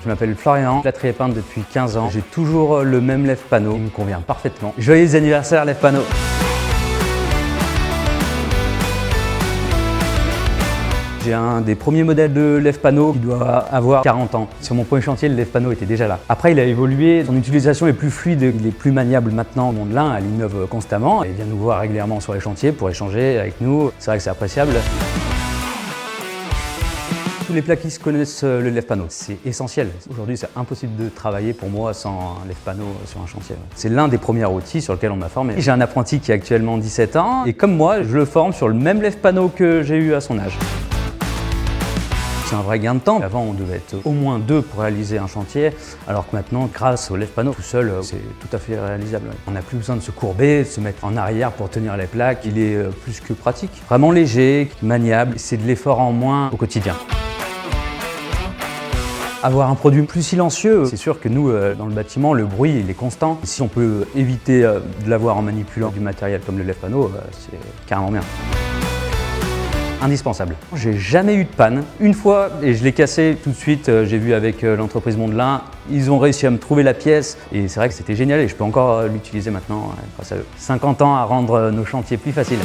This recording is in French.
Je m'appelle Florian, plâtrier peintre depuis 15 ans. J'ai toujours le même lève-panneau, il me convient parfaitement. Joyeux anniversaire lève-panneau! J'ai un des premiers modèles de lève-panneau qui doit avoir 40 ans. Sur mon premier chantier, le lève-panneau était déjà là. Après, il a évolué, son utilisation est plus fluide, il est plus maniable maintenant. Mondelin, elle innove constamment et vient nous voir régulièrement sur les chantiers pour échanger avec nous. C'est vrai que c'est appréciable. Tous les plaquistes connaissent le lève-panneau, c'est essentiel. Aujourd'hui, c'est impossible de travailler pour moi sans un lève-panneau sur un chantier. C'est l'un des premiers outils sur lequel on m'a formé. J'ai un apprenti qui a actuellement 17 ans et comme moi, je le forme sur le même lève-panneau que j'ai eu à son âge. C'est un vrai gain de temps. Avant, on devait être au moins 2 pour réaliser un chantier, alors que maintenant, grâce au lève-panneau, tout seul, c'est tout à fait réalisable. On n'a plus besoin de se courber, de se mettre en arrière pour tenir les plaques. Il est plus que pratique. Vraiment léger, maniable, c'est de l'effort en moins au quotidien. Avoir un produit plus silencieux, c'est sûr que nous, dans le bâtiment, le bruit il est constant. Si on peut éviter de l'avoir en manipulant du matériel comme le lève-panneau, c'est carrément bien. Indispensable. J'ai jamais eu de panne. Une fois, et je l'ai cassé tout de suite, j'ai vu avec l'entreprise Mondelin, ils ont réussi à me trouver la pièce et c'est vrai que c'était génial et je peux encore l'utiliser maintenant grâce à eux. 50 ans à rendre nos chantiers plus faciles.